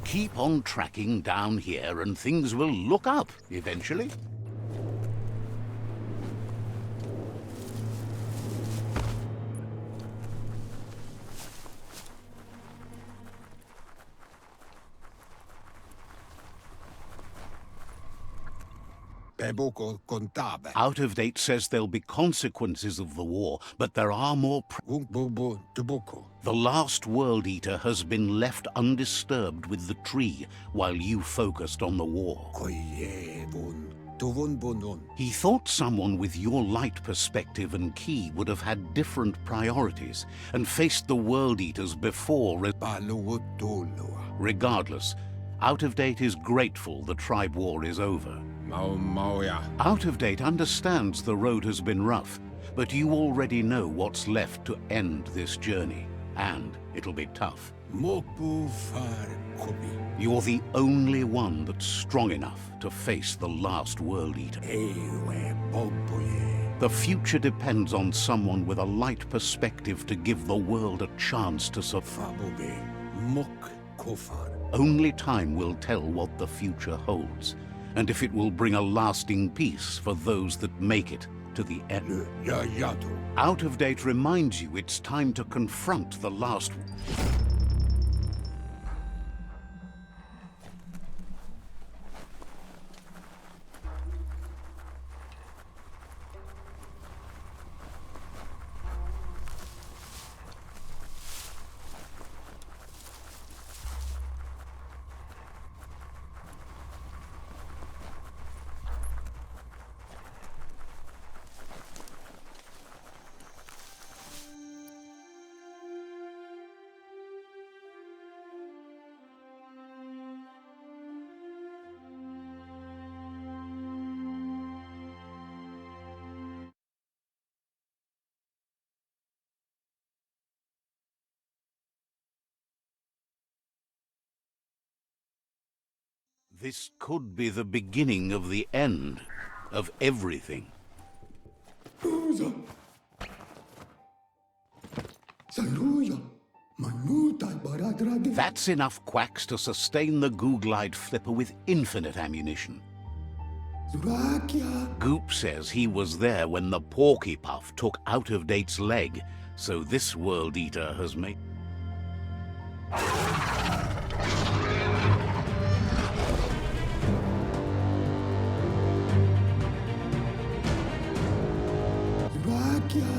Keep on tracking down here and things will look up eventually. Out of Date says there'll be consequences of the war, but there are more. The last World Eater has been left undisturbed with the tree while you focused on the war. He thought someone with your light perspective and key would have had different priorities and faced the World Eaters before. Regardless, Out of Date is grateful the tribe war is over. Out of Date understands the road has been rough, but you already know what's left to end this journey, and it'll be tough. You're the only one that's strong enough to face the last World Eater. The future depends on someone with a light perspective to give the world a chance to survive. Only time will tell what the future holds, and if it will bring a lasting peace for those that make it to the end. Out of Date reminds you it's time to confront the last... This could be the beginning of the end of everything. That's enough quacks to sustain the Googlide Flipper with infinite ammunition. Goop says he was there when the Porky Puff took Out of Date's leg, so this World Eater has made...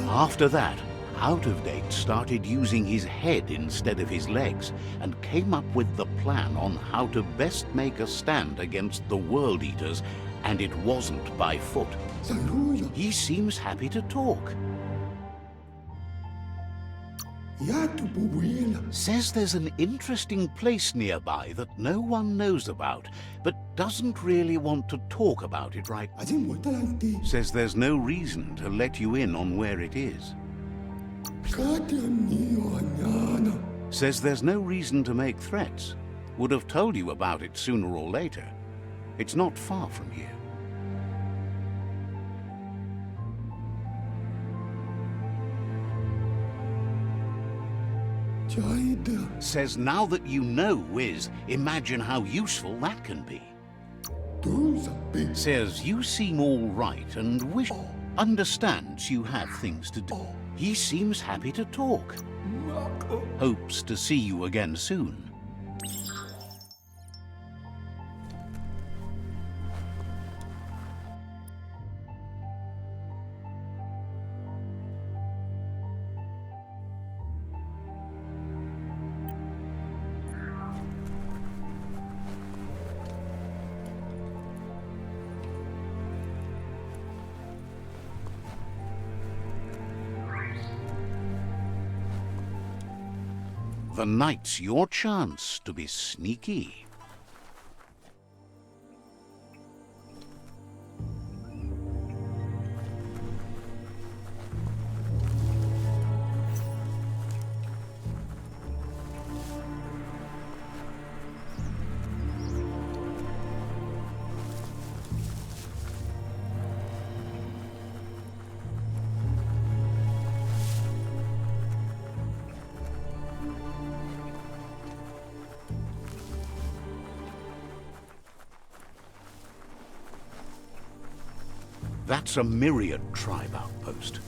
After that, Out of Date started using his head instead of his legs and came up with the plan on how to best make a stand against the World Eaters, and it wasn't by foot. He seems happy to talk. Says there's an interesting place nearby that no one knows about, but doesn't really want to talk about it right now. Says there's no reason to let you in on where it is. Says there's no reason to make threats. Would have told you about it sooner or later. It's not far from here. Says now that you know Wiz, imagine how useful that can be. Says you seem all right and understands you have things to do. He seems happy to talk. Hopes to see you again soon. The night's your chance to be sneaky. That's a myriad tribe outpost.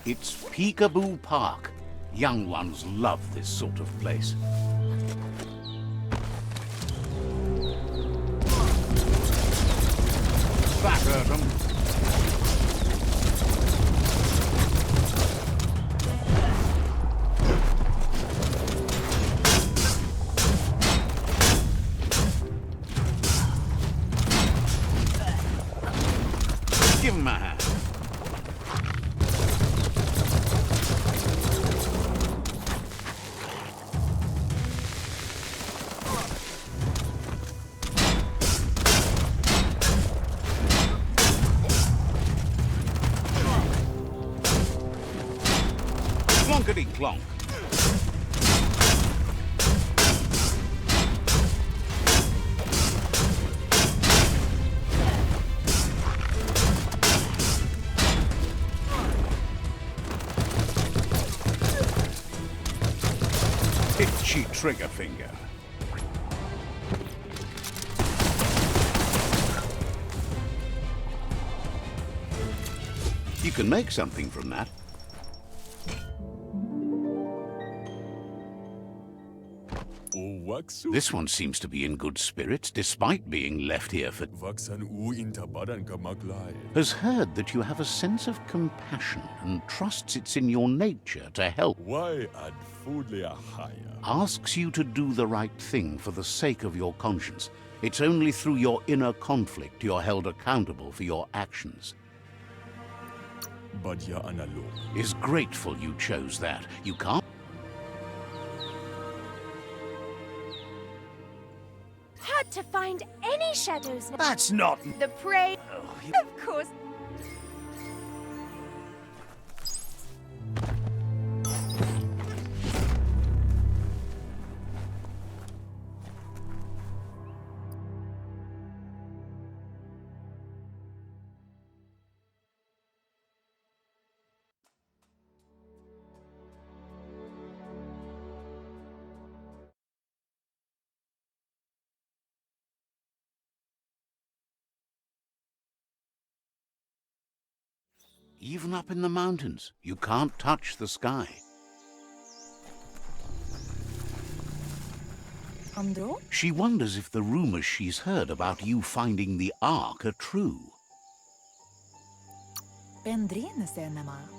It's Peekaboo Park. Young ones love this sort of place. That hurt 'em. Give 'em a hand. Clonkety-clonk. Itchy trigger finger. You can make something from that. This one seems to be in good spirits, despite being left here for... Has heard that you have a sense of compassion and trusts it's in your nature to help. Asks you to do the right thing for the sake of your conscience. It's only through your inner conflict you're held accountable for your actions. Is grateful you chose that. You can't... Hard to find any shadows. That's not... The prey... Of course. Even up in the mountains, you can't touch the sky. Andro? She wonders if the rumors she's heard about you finding the Ark are true.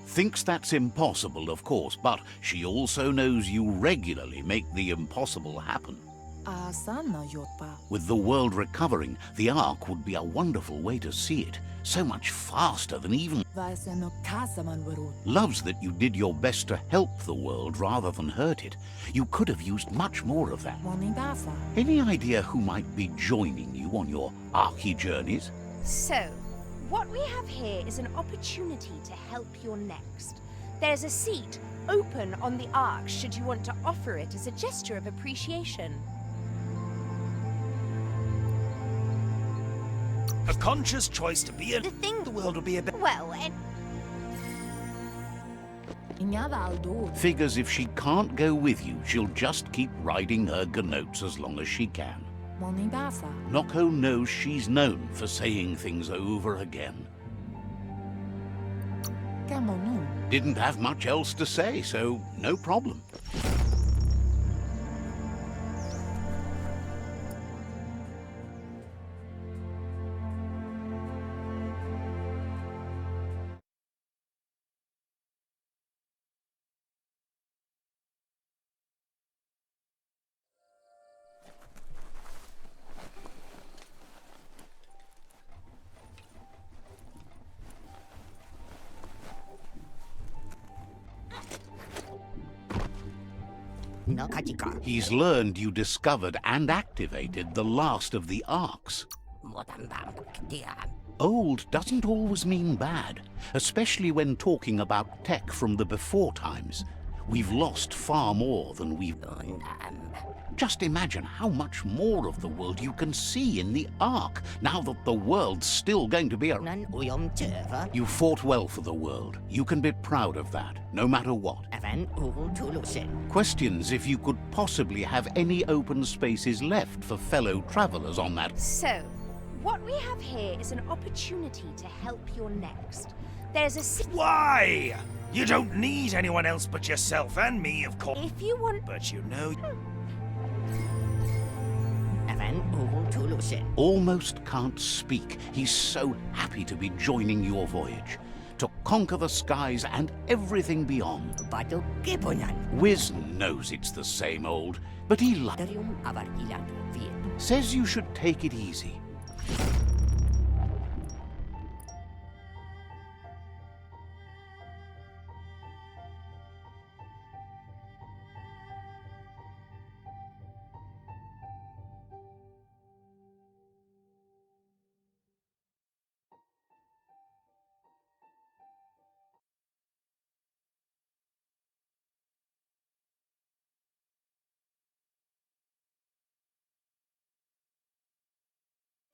Thinks that's impossible, of course, but she also knows you regularly make the impossible happen. With the world recovering, the Ark would be a wonderful way to see it. So much faster than even... Loves that you did your best to help the world rather than hurt it. You could have used much more of that. Any idea who might be joining you on your Arky journeys? So, what we have here is an opportunity to help your next. There's a seat open on the Ark should you want to offer it as a gesture of appreciation. A conscious choice to be in The thing... the world will be a bit... Well, Figures if she can't go with you, she'll just keep riding her gnotes as long as she can. Noko knows she's known for saying things over again. Didn't have much else to say, so no problem. He's learned you discovered and activated the last of the arcs. Old doesn't always mean bad, especially when talking about tech from the before times. We've lost far more than we've... Just imagine how much more of the world you can see in the Ark, now that the world's still going to be a... You fought well for the world. You can be proud of that, no matter what. Questions if you could possibly have any open spaces left for fellow travelers on that... So, what we have here is an opportunity to help your next. There's a... Why? You don't need anyone else but yourself and me, of course. If you want... But you know... Almost can't speak. He's so happy to be joining your voyage. To conquer the skies and everything beyond. Wiz knows it's the same old, but he says you should take it easy.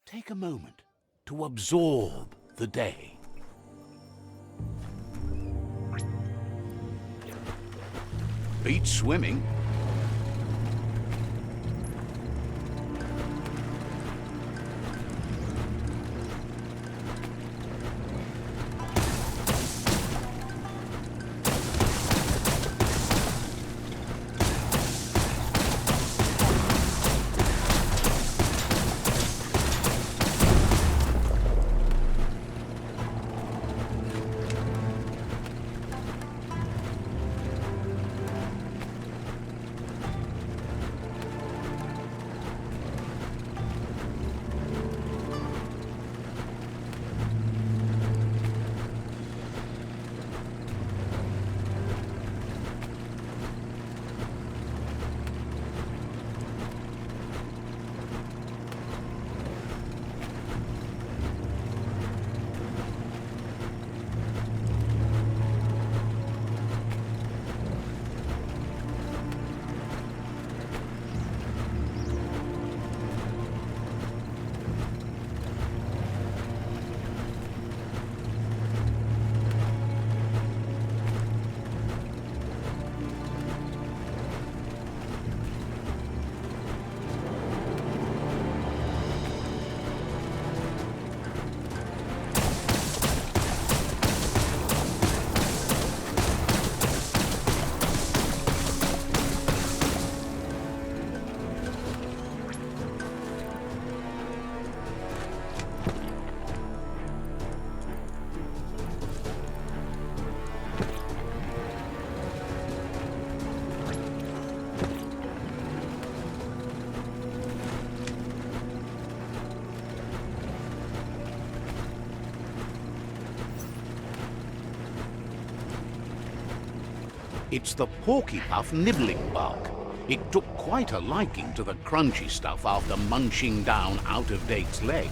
Take a moment to absorb the day. Beach swimming. It's the Porky Puff nibbling bark. It took quite a liking to the crunchy stuff after munching down Out-of-Date's leg.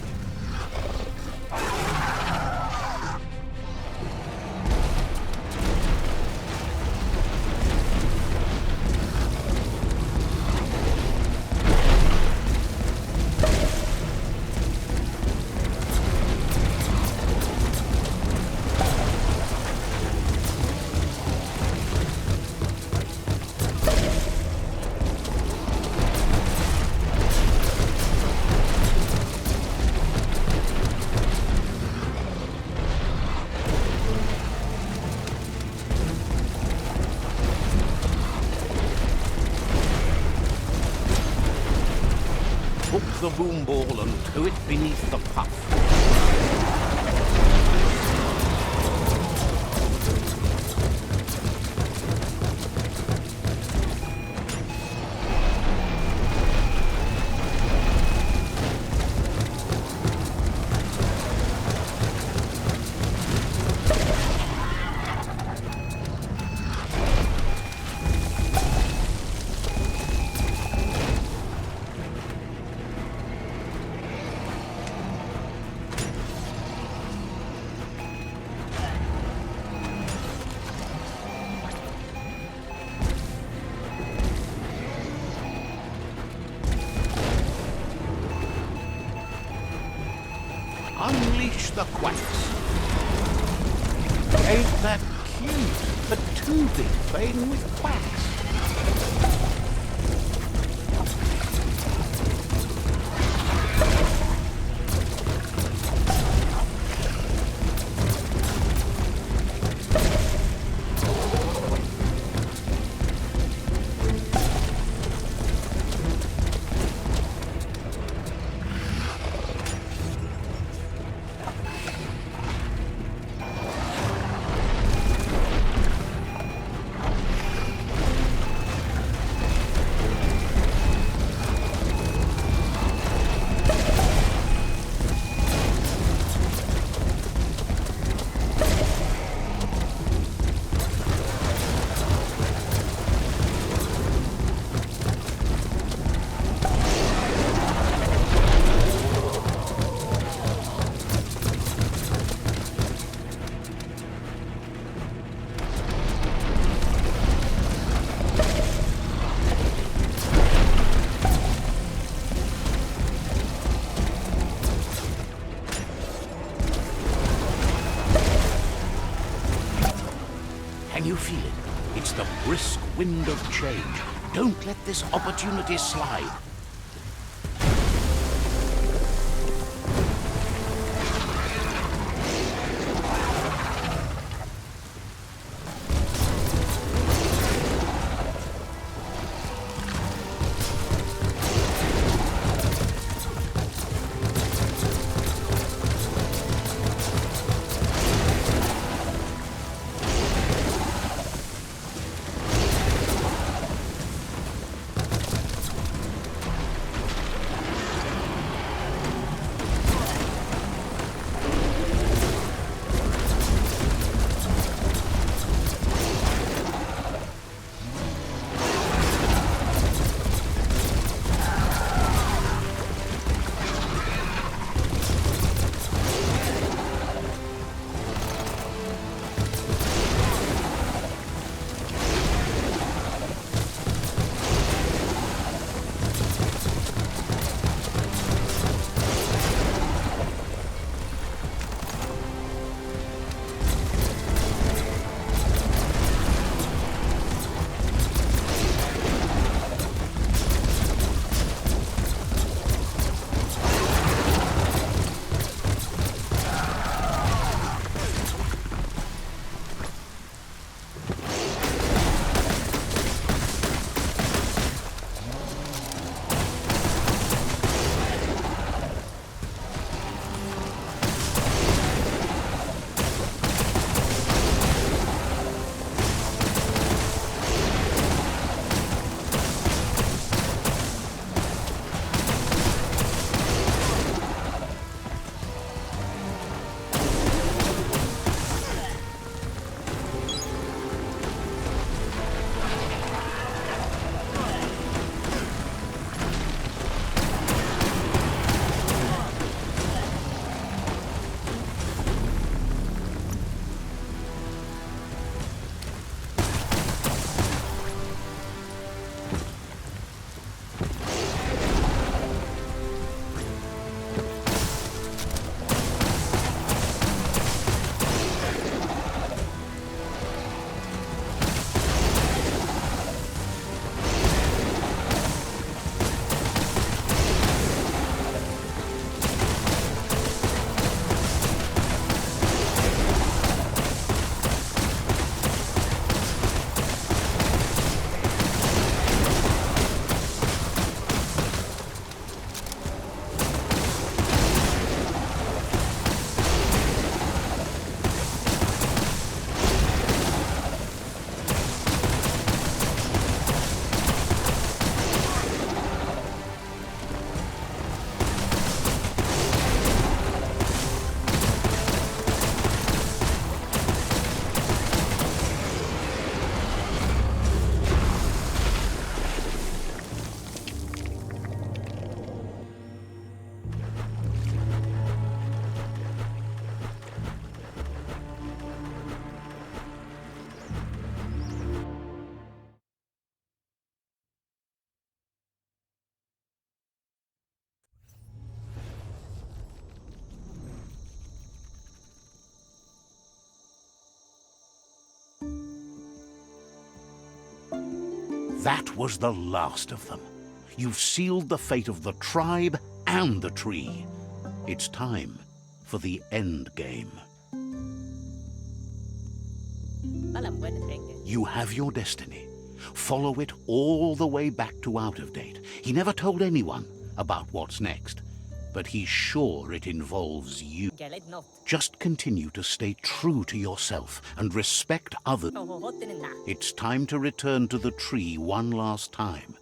Hook the boom ball and tow it beneath the puff. unleash the quacks. Ain't that cute? The two-bit playing with quacks. Can you feel it? It's the brisk wind of change. Don't let this opportunity slide. That was the last of them. You've sealed the fate of the tribe and the tree. It's time for the end game. You have your destiny. Follow it all the way back to Out of Date. He never told anyone about what's next, but he's sure it involves you. Just continue to stay true to yourself and respect others. It's time to return to the tree one last time.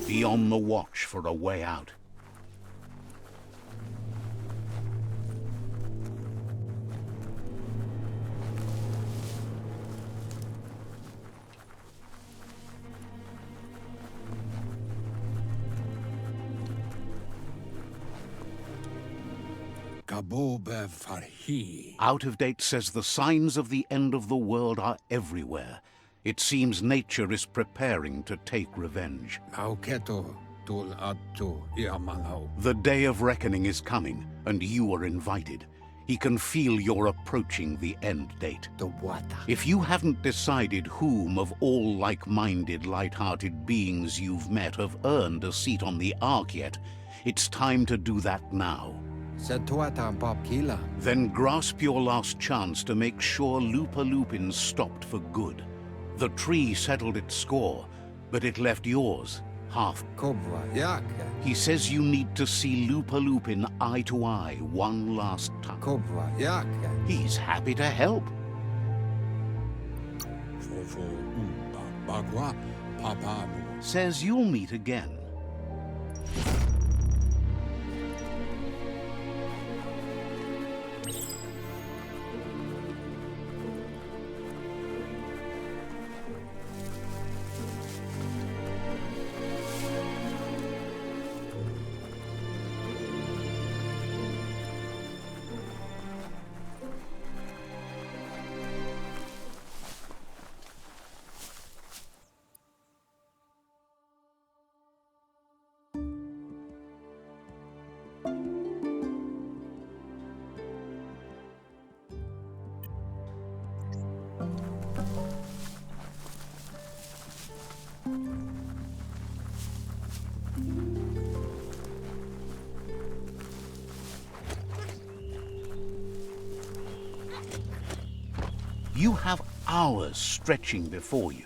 Be on the watch for a way out. Out of Date says the signs of the end of the world are everywhere. It seems nature is preparing to take revenge. The day of reckoning is coming, and you are invited. He can feel you're approaching the end date. If you haven't decided whom of all like-minded, light-hearted beings you've met have earned a seat on the Ark yet, it's time to do that now. Then grasp your last chance to make sure Lupa-Lupin stopped for good. The tree settled its score, but it left yours half. He says you need to see Lupa-Lupin eye to eye one last time. He's happy to help. Says you'll meet again. You have hours stretching before you.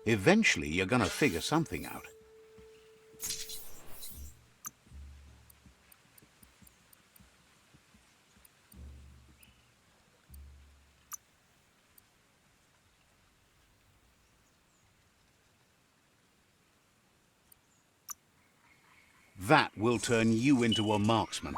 Eventually, you're gonna figure something out. That will turn you into a marksman.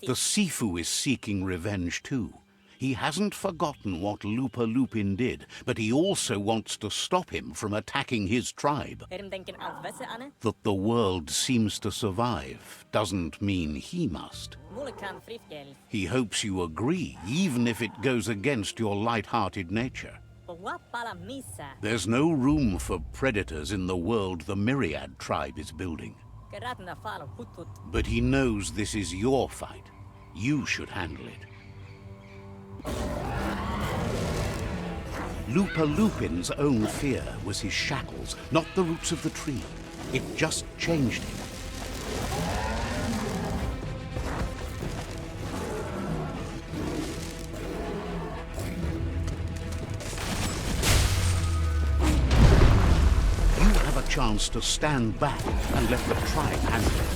The Sifu is seeking revenge too. He hasn't forgotten what Lupa Lupin did, but he also wants to stop him from attacking his tribe. That the world seems to survive doesn't mean he must. He hopes you agree, even if it goes against your light-hearted nature. There's no room for predators in the world the Myriad tribe is building. But he knows this is your fight. You should handle it. Lupa Lupin's own fear was his shackles, not the roots of the tree. It just changed him. You have a chance to stand back and let the tribe handle it.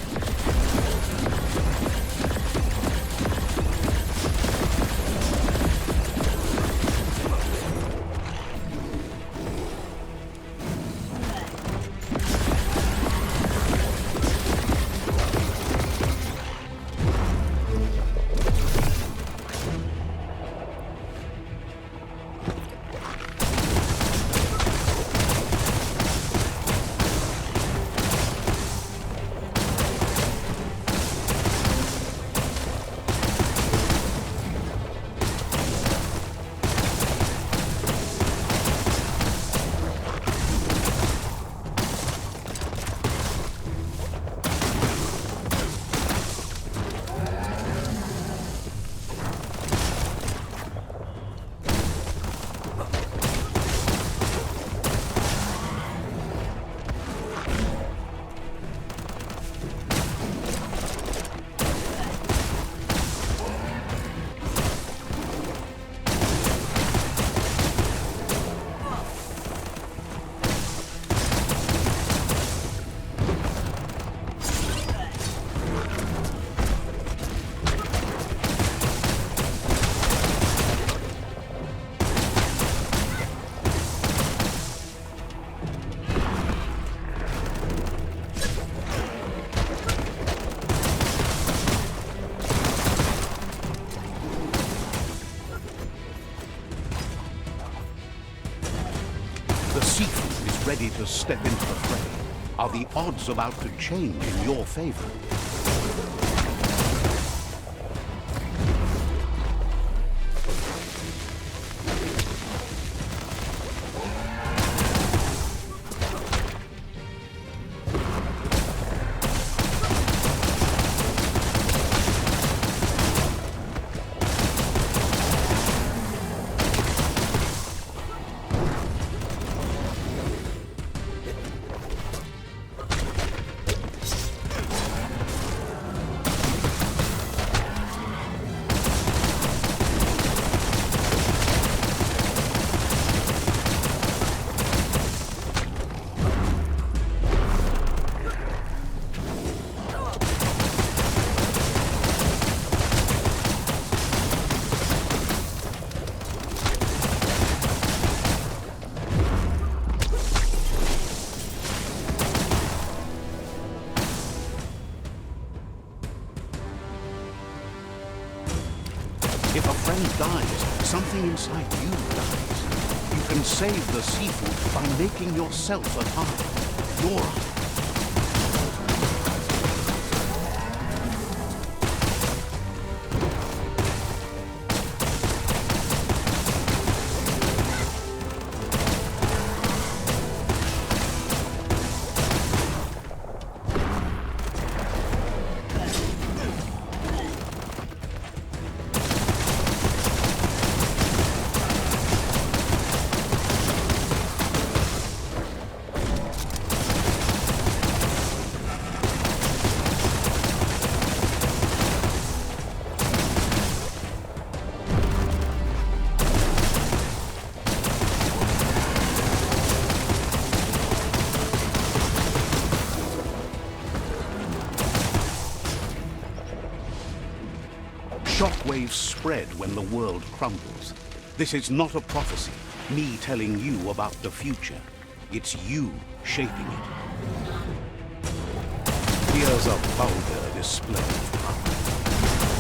Ready to step into the fray. Are the odds about to change in your favor? If a friend dies, something inside you dies. You can save the Sifu by making yourself a target. You're a shockwaves spread when the world crumbles. This is not a prophecy, me telling you about the future. It's you shaping it. Here's a vulgar display of power.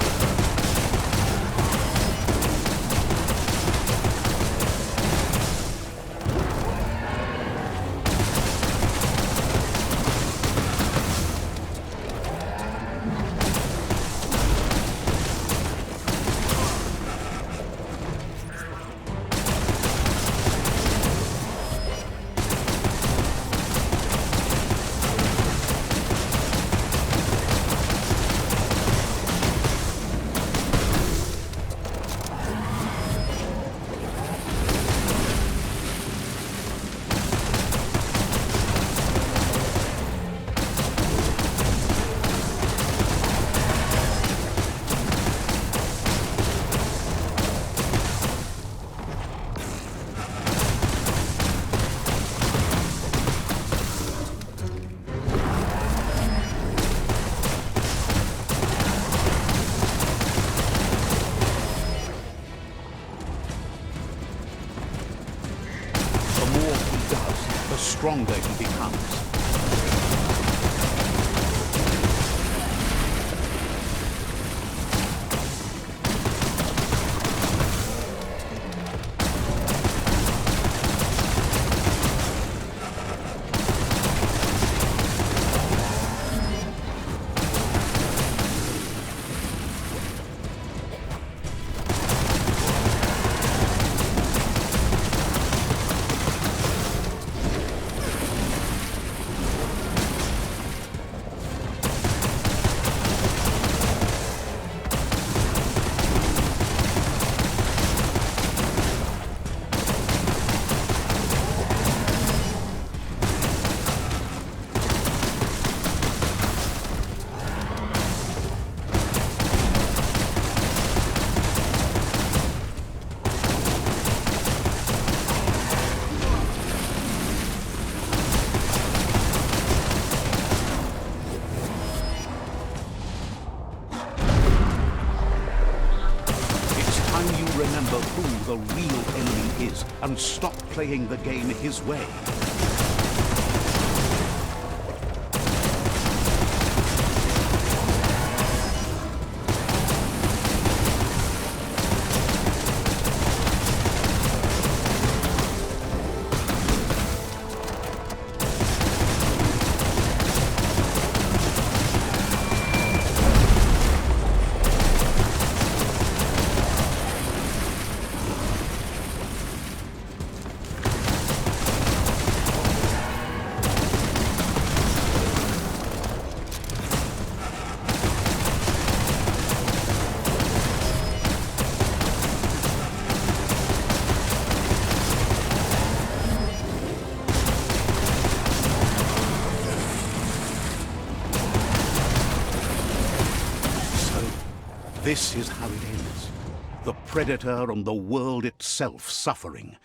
stronger he becomes. Remember who the real enemy is and stop playing the game his way. This is how it ends. The Predator and the world itself suffering.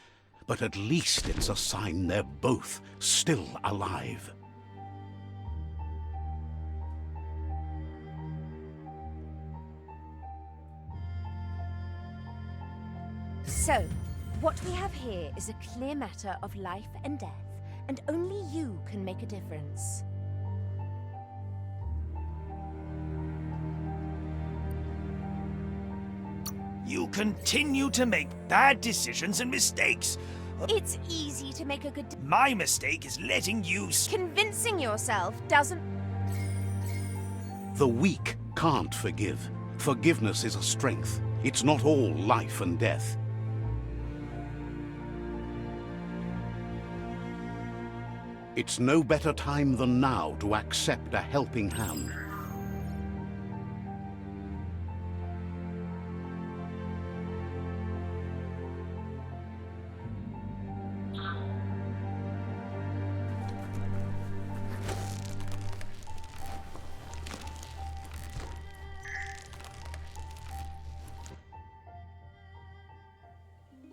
But at least it's a sign they're both still alive. So, what we have here is a clear matter of life and death, and only you can make a difference. You continue to make bad decisions and mistakes. It's easy to make a good My mistake is letting you Convincing yourself doesn't... The weak can't forgive. Forgiveness is a strength. It's not all life and death. It's no better time than now to accept a helping hand.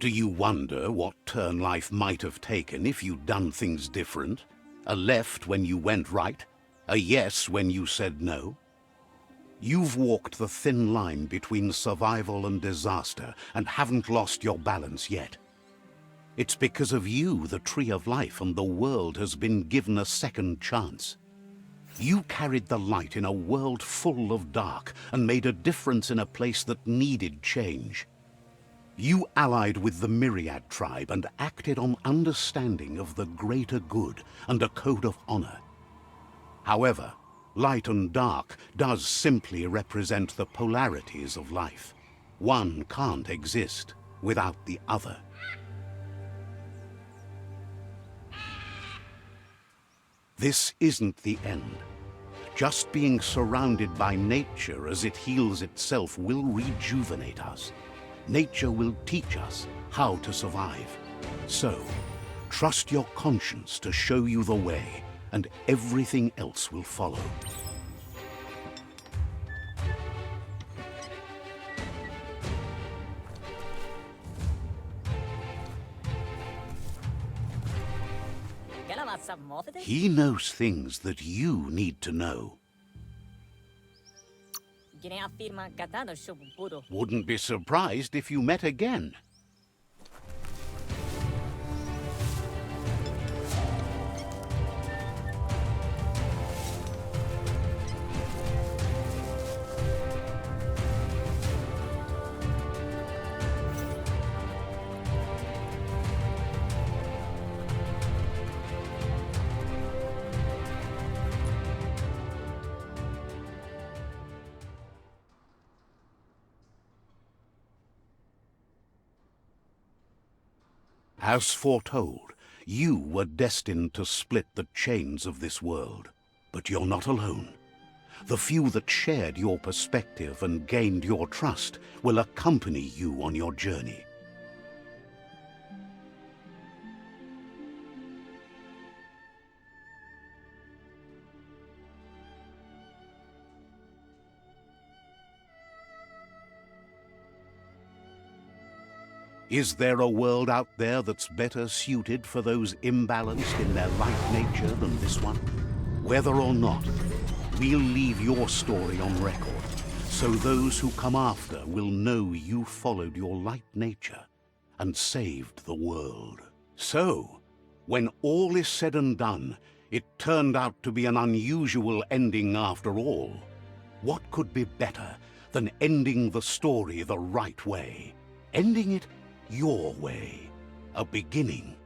Do you wonder what turn life might have taken if you'd done things different? A left when you went right? A yes when you said no? You've walked the thin line between survival and disaster and haven't lost your balance yet. It's because of you the Tree of Life and the world has been given a second chance. You carried the light in a world full of dark and made a difference in a place that needed change. You allied with the Myriad tribe and acted on understanding of the greater good and a code of honor. However, light and dark does simply represent the polarities of life. One can't exist without the other. This isn't the end. Just being surrounded by nature as it heals itself will rejuvenate us. Nature will teach us how to survive. So, trust your conscience to show you the way, and everything else will follow. He knows things that you need to know. Wouldn't be surprised if you met again. As foretold, you were destined to split the chains of this world. But you're not alone. The few that shared your perspective and gained your trust will accompany you on your journey. Is there a world out there that's better suited for those imbalanced in their light nature than this one? Whether or not, we'll leave your story on record, so those who come after will know you followed your light nature and saved the world. So, when all is said and done, it turned out to be an unusual ending after all. What could be better than ending the story the right way? Ending it your way. A beginning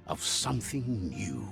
of something new.